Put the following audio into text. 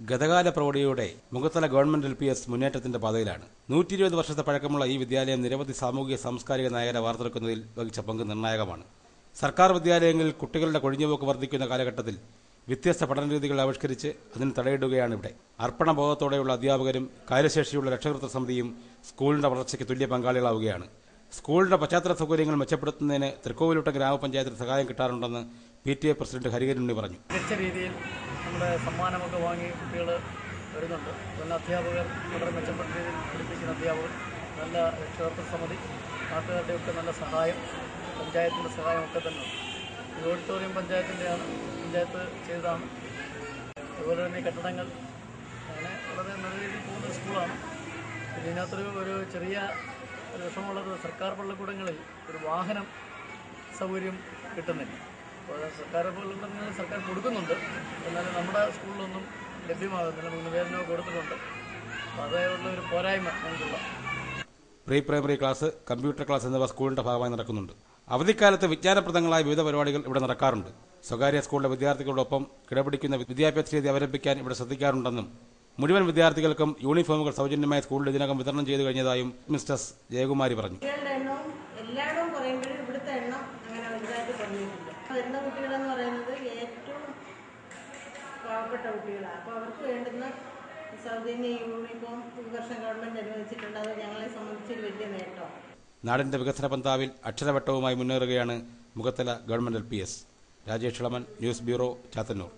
ഗതകാല പ്രൗഢിയോടെ Mukhathala government LPS മുന്നേറ്റത്തിന്റെ പാതയിലാണ്. 120 വർഷത്തെ പഴക്കമുള്ള ഈ വിദ്യാലയം നിരവധി സാമൂഹിക സാംസ്കാരിക നായകരെ വാർത്തെടുക്കുന്നതിൽ വഹിച്ച പങ്ക് നിർണായകമാണ്. സർക്കാർ വിദ്യാലയങ്ങളിൽ കുട്ടികളുടെ കൊഴിഞ്ഞുപോക്ക് വർദ്ധിക്കുന്ന കാലഘട്ടത്തിൽ വ്യത്യസ്ത പഠനരീതികൾ ആവിഷ്കരിച്ച് അതിന് തടയിടുകയാണ് ഇവിടെ. അർപ്പണബോധത്തോടെയുള്ള അധ്യാപകരും കാര്യശേഷിയുള്ള രക്ഷകർതൃ സമിതിയും സ്കൂളിന്റെ വളർച്ചയ്ക്ക് തുല്യ പങ്കാളികളാവുകയാണ്. സ്കൂളിന്റെ പശ്ചാത്തല സൗകര്യങ്ങൾ മെച്ചപ്പെടുത്തുന്നതിന് തൃക്കോവിലൂട്ടം ഗ്രാമപഞ്ചായത്തിന് സഹായം കിട്ടാറുണ്ടെന്ന് PTA പ്രസിഡന്റ് ഹരികരുണ്ണി പറഞ്ഞു. മികച്ച രീതിയിൽ നമ്മുടെ സമ്മാനമൊക്കെ വാങ്ങി കുട്ടികൾ വരുന്നുണ്ട്. നല്ല അധ്യാപകർ, വളരെ മെച്ചപ്പെട്ട രീതിയിൽ പഠിപ്പിക്കുന്ന അധ്യാപകർ, നല്ല രക്ഷകർതൃ സമിതി, നാട്ടുകാരുടെ ഒക്കെ നല്ല സഹായം, പഞ്ചായത്തിൻ്റെ സഹായമൊക്കെ തന്നെ ഉണ്ട്. ഈ ഓഡിറ്റോറിയം പഞ്ചായത്തിൻ്റെയാണ്, പഞ്ചായത്ത് ചെയ്തതാണ്. അതുപോലെ തന്നെ കെട്ടിടങ്ങൾ അങ്ങനെ വളരെ നല്ല രീതിയിൽ പോകുന്ന സ്കൂളാണ്. പിന്നെ ഇതിനകത്തൊരു ചെറിയ വിഷമമുള്ളത് സർക്കാർ പള്ളിക്കൂടങ്ങളിൽ ഒരു വാഹനം സൗകര്യം കിട്ടുന്നില്ല. അപ്പോൾ സർക്കാർ പള്ളിക്കൂടങ്ങളിൽ സർക്കാർ കൊടുക്കുന്നുണ്ട്, എന്നാലും നമ്മുടെ സ്കൂളിലൊന്നും ലഭ്യമാകുന്നില്ല. നിവേദനമൊക്കെ കൊടുത്തിട്ടുണ്ട്. അപ്പോൾ അതേയുള്ള ഒരു പോരായ്മ ഞങ്ങൾക്കുള്ള. Pre primary class, computer class എന്നിവ സ്കൂളിന്റെ ഭാഗമായി നടക്കുന്നുണ്ട്. അവധിക്കാലത്ത് വിജ്ഞാനപ്രദങ്ങളായ വിവിധ പരിപാടികൾ ഇവിടെ നടക്കാറുണ്ട്. സ്വകാര്യ സ്കൂളിലെ വിദ്യാർത്ഥികളോടൊപ്പം കിടപിടിക്കുന്ന വിദ്യാഭ്യാസ രീതി അവലംബിക്കാൻ ഇവിടെ ശ്രദ്ധിക്കാറുണ്ടെന്നും മുഴുവൻ വിദ്യാർത്ഥികൾക്കും യൂണിഫോമുകൾ സൗജന്യമായി സ്കൂളിൽ ഇതിനകം വിതരണം ചെയ്തു കഴിഞ്ഞതായും മിസ്റ്റസ് ജയകുമാരി പറഞ്ഞു. എല്ലായിടവും പറയുമ്പോഴും ഇവിടുത്തെ എണ്ണം അങ്ങനെ വലുതായിട്ട് കുറഞ്ഞിട്ടില്ല. വരുന്ന കുട്ടികളെന്ന് പറയുന്നത് ഏറ്റവും പാവപ്പെട്ട കുട്ടികളാണ്. അപ്പോൾ അവർക്ക് വേണ്ടുന്ന സൗജന്യ യൂണിഫോം ഈ വർഷം ഗവൺമെന്റ് അനുവദിച്ചിട്ടുണ്ട്. അത് ഞങ്ങളെ സംബന്ധിച്ച് വലിയ നേട്ടമാണ്. നാടിന്റെ വികസന പന്താവിൽ അക്ഷരവട്ടവുമായി മുന്നേറുകയാണ് മുഖത്തല ഗവൺമെന്റ് LPS. രാജേഷ് ഇളമൻ, ന്യൂസ് ബ്യൂറോ, ചാത്തന്നൂർ.